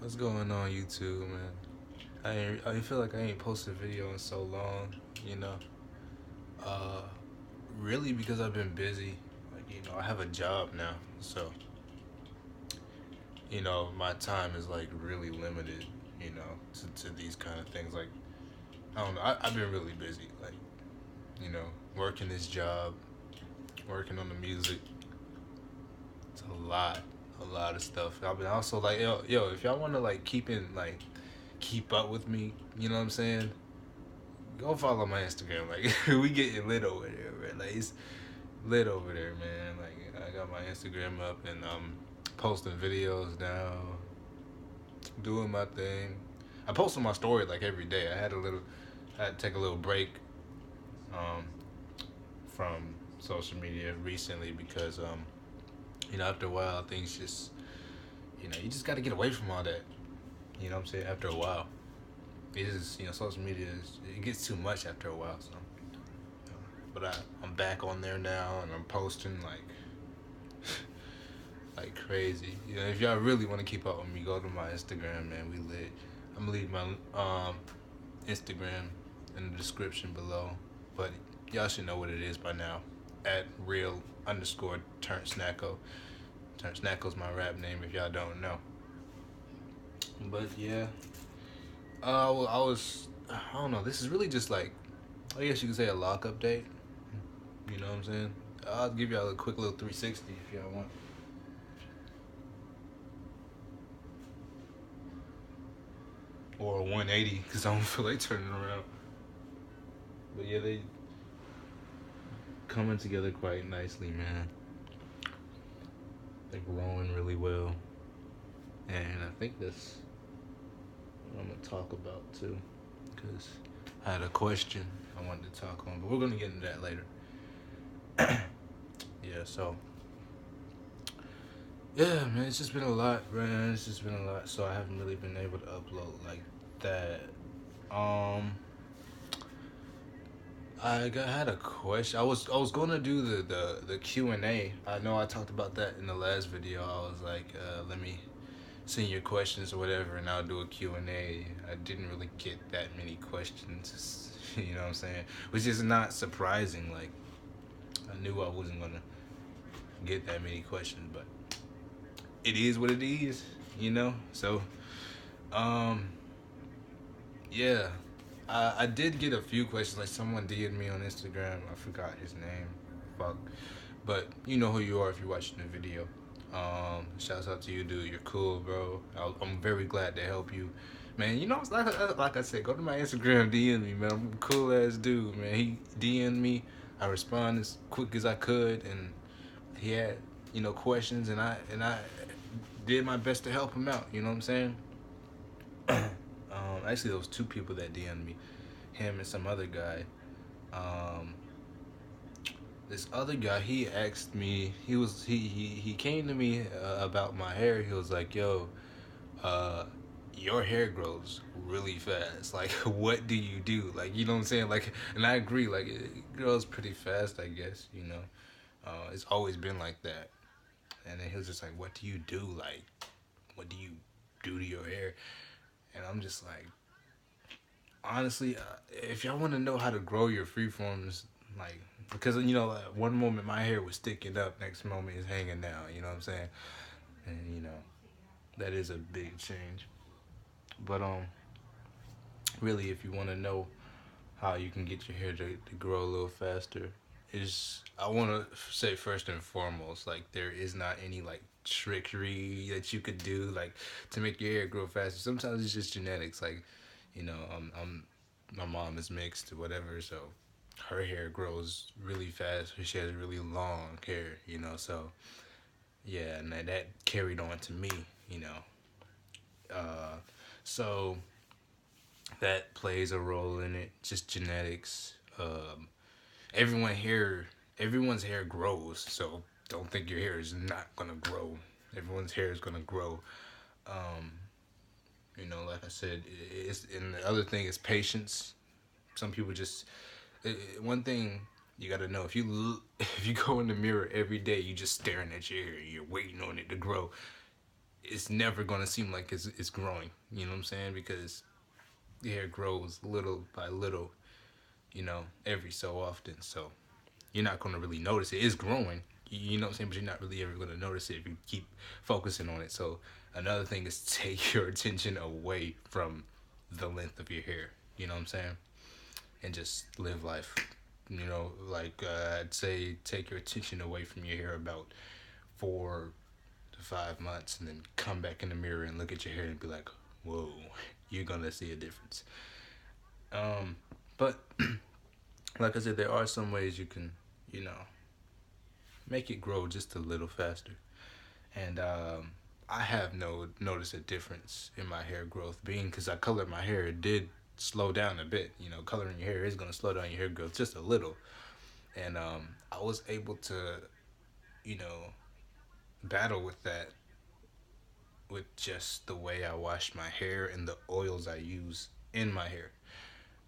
What's going on YouTube, man? I feel like I ain't posted a video in so long, you know. Uh, really because I've been busy. Like, I have a job now, so my time is like really limited, to these kind of things. Like, I don't know. I've been really busy, like, working this job, working on the music. It's a lot of stuff. I've been also like, yo, if y'all want to like keep up with me, you know what I'm saying? Go follow my Instagram. Like we getting lit over there, man. Like it's lit over there, man. Like I got my Instagram up and I'm posting videos now, doing my thing. I post on my story like every day. I had to take a little break um, from social media recently because after a while things just you just got to get away from all that. You know what I'm saying? After a while, it is social media it gets too much after a while. So but I'm back on there now and I'm posting like crazy. If y'all really want to keep up with me, go to my Instagram, man. We lit. I'm gonna leave my Instagram in the description below, but y'all should know what it is by now. At real_turn snacko. Turn snacko's my rap name if y'all don't know. But yeah, I don't know. This is really just like, I guess you could say a lock update. You know what I'm saying? I'll give y'all a quick little 360 if y'all want. Or a 180 because I don't feel like turning around. But yeah, they coming together quite nicely, man. They're growing really well. And I think that's what I'm going to talk about too. Because I had a question I wanted to talk on, but we're going to get into that later. Yeah, so yeah, man, it's just been a lot, man. It's just been a lot, so I haven't really been able to upload like that. Had a question. I was gonna do the Q&A. I know I talked about that in the last video. I was like, let me send your questions or whatever, and I'll do a Q&A. I didn't really get that many questions. You know what I'm saying? Which is not surprising. Like, I knew I wasn't gonna get that many questions, but it is what it is, So, yeah, I did get a few questions. Like someone DM'd me on Instagram. I forgot his name. Fuck, but you know who you are if you're watching the video. Shouts out to you, dude. You're cool, bro. I'm very glad to help you, man. Like I said, go to my Instagram, DM me, man. I'm a cool ass dude, man. He DM'd me. I respond as quick as I could, and he had questions, and I did my best to help him out. You know what I'm saying? Actually, there was two people that DM'd me, him and some other guy. Um, this other guy, he asked me. He came to me about my hair. He was like, "Yo, your hair grows really fast. Like, what do you do? Like, you know what I'm saying? Like, and I agree. Like, it grows pretty fast, I guess. It's always been like that." And then he was just like, "What do you do? Like, what do you do to your hair?" And I'm just like, honestly, if y'all want to know how to grow your freeforms, like, because one moment my hair was sticking up, next moment it's hanging down. You know what I'm saying? And that is a big change. But really, if you want to know how you can get your hair to grow a little faster, is I want to say first and foremost, like, there is not any like trickery that you could do like to make your hair grow faster. Sometimes it's just genetics. Like, my mom is mixed or whatever, so her hair grows really fast. She has really long hair, so yeah, and that carried on to me, you know. Uh, so that plays a role in it, just genetics. Everyone hair, everyone's hair grows, so don't think your hair is not gonna grow. Everyone's hair is gonna grow. Um, like I said, and the other thing is patience. Some people just one thing you gotta know, if you go in the mirror every day, you just staring at your hair, you're waiting on it to grow. it's never gonna seem like it's growing. You know what I'm saying? Because the hair grows little by little, you know, every so often. So you're not gonna really notice it. It's growing. You know what I'm saying? But you're not really ever gonna notice it if you keep focusing on it. So another thing is take your attention away from the length of your hair. You know what I'm saying? And just live life. You know, like I'd say take your attention away from your hair about 4 to 5 months, and then come back in the mirror and look at your hair and be like, whoa, you're gonna see a difference. But like I said, there are some ways you can, you know, make it grow just a little faster. And I have noticed a difference in my hair growth, being because I colored my hair. It did slow down a bit. You know, coloring your hair is gonna slow down your hair growth just a little. And I was able to, you know, battle with that with just the way I wash my hair and the oils I use in my hair.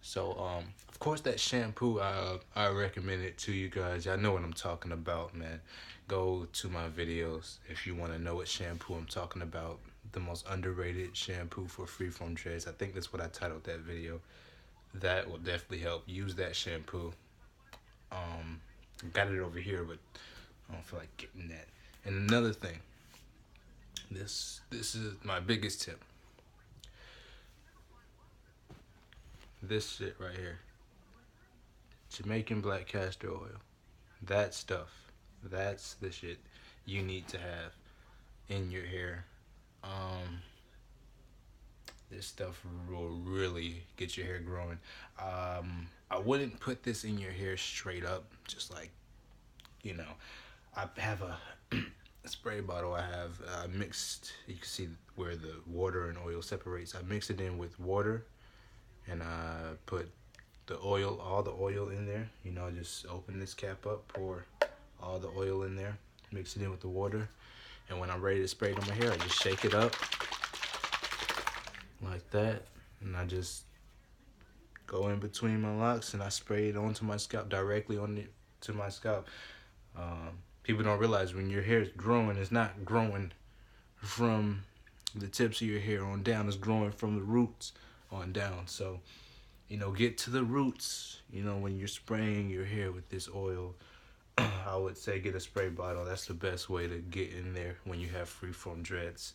So, of course, that shampoo, I recommend it to you guys. Y'all know what I'm talking about, man. Go to my videos if you want to know what shampoo I'm talking about. The most underrated shampoo for freeform dreads. I think that's what I titled that video. That will definitely help. Use that shampoo. Got it over here, but I don't feel like getting that. And another thing, this is my biggest tip. This shit right here. Jamaican black castor oil. That stuff. That's the shit you need to have in your hair. This stuff will really get your hair growing. I wouldn't put this in your hair straight up, just like, you know. I have a spray bottle. I have mixed. You can see where the water and oil separates. I mix it in with water, and I put the oil, all the oil in there. You know, just open this cap up, pour all the oil in there, mix it in with the water, and when I'm ready to spray it on my hair, I just shake it up like that, and I just go in between my locks and I spray it onto my scalp, directly on it to my scalp. People don't realize when your hair is growing, it's not growing from the tips of your hair on down, it's growing from the roots on down. So, you know, get to the roots. You know, when you're spraying your hair with this oil, I would say get a spray bottle. That's the best way to get in there when you have freeform dreads.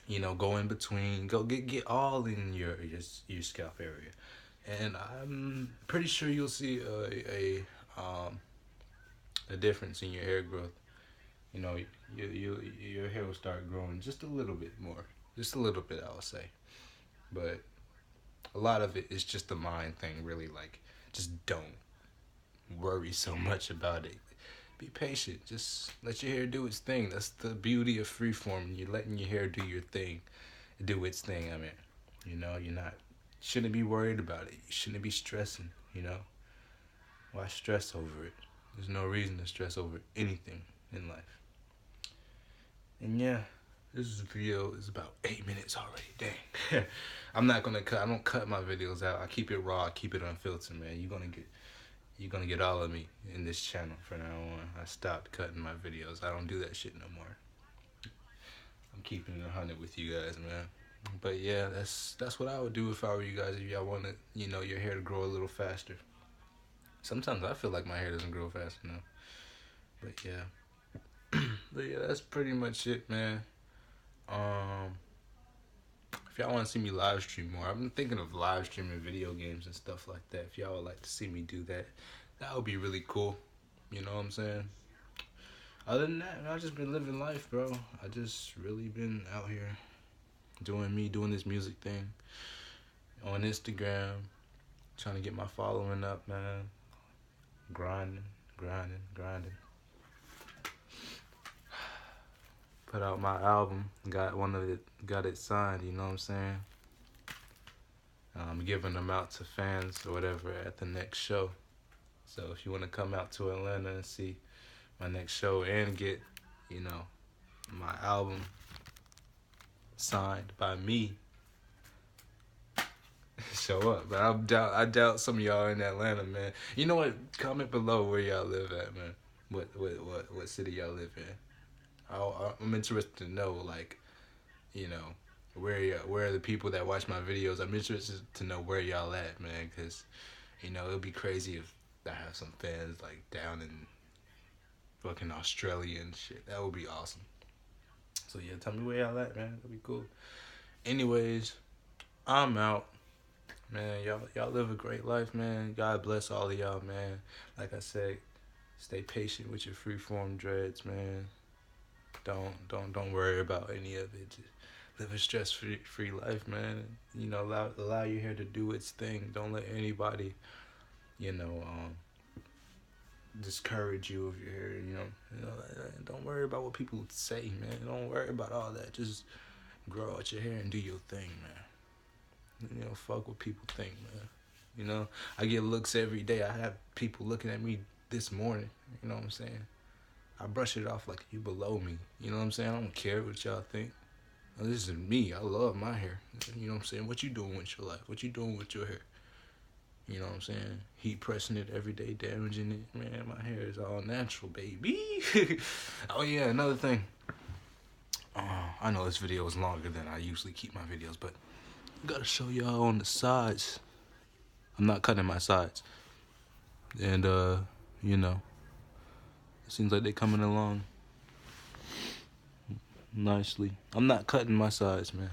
You know, go in between, go get all in your scalp area, and I'm pretty sure you'll see a difference in your hair growth. You know, your hair will start growing just a little bit more, just a little bit, I would say. But a lot of it is just a mind thing, really. Like, just don't worry so much about it. Be patient. Just let your hair do its thing. That's the beauty of freeform. You're letting your hair do your thing, do its thing. I mean, you know, shouldn't be worried about it. You shouldn't be stressing. You know, why stress over it? There's no reason to stress over anything in life. And yeah, this video is about 8 minutes already. Dang. I'm not gonna cut. I don't cut my videos out. I keep it raw. I keep it unfiltered, man. You're gonna get all of me in this channel from now on. I stopped cutting my videos. I don't do that shit no more. I'm keeping it 100 with you guys, man. But yeah, that's what I would do if I were you guys. If y'all wanted, you know, your hair to grow a little faster. Sometimes I feel like my hair doesn't grow fast enough. But yeah. But yeah, that's pretty much it, man. If y'all want to see me live stream more, I've been thinking of live streaming video games and stuff like that. If y'all would like to see me do that, that would be really cool. You know what I'm saying? Other than that, I've just been living life, bro. I just really been out here doing this music thing on Instagram, trying to get my following up, man. Grinding. Put out my album, got it signed, you know what I'm saying? I'm giving them out to fans or whatever at the next show. So if you want to come out to Atlanta and see my next show and get, you know, my album signed by me, show up. But I doubt some of y'all in Atlanta, man. You know what? Comment below where y'all live at, man. What city y'all live in. I'm interested to know, like, you know, where are the people that watch my videos? I'm interested to know where y'all at, man, because, you know, it'd be crazy if I have some fans, like, down in fucking Australia and shit. That would be awesome. So, yeah, tell me where y'all at, man. That'd be cool. Anyways, I'm out. Man, y'all live a great life, man. God bless all of y'all, man. Like I said, stay patient with your freeform dreads, man. Don't worry about any of it. Just live a stress free life, man. You know, allow your hair to do its thing. Don't let anybody, you know, discourage you of your hair. Don't worry about what people say, man. Don't worry about all that. Just grow out your hair and do your thing, man. You know, fuck what people think, man. You know, I get looks every day. I have people looking at me this morning. You know what I'm saying? I brush it off like you below me. You know what I'm saying? I don't care what y'all think. This is me. I love my hair. You know what I'm saying? What you doing with your life? What you doing with your hair? You know what I'm saying? Heat pressing it every day, damaging it. Man, my hair is all natural, baby. Oh, yeah, another thing. I know this video is longer than I usually keep my videos, but I gotta show y'all on the sides. I'm not cutting my sides. And, you know, it seems like they're coming along nicely. I'm not cutting my sides, man.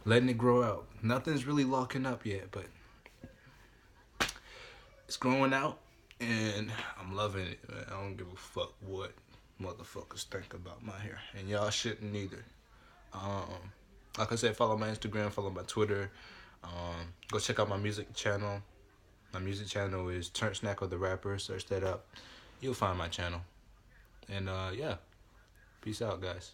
Letting it grow out. Nothing's really locking up yet, but it's growing out, and I'm loving it, man. I don't give a fuck what motherfuckers think about my hair, and y'all shouldn't either. Like I said, follow my Instagram, follow my Twitter. Go check out my music channel. My music channel is Turn Snackle the Rapper. Search that up. You'll find my channel. And yeah, peace out, guys.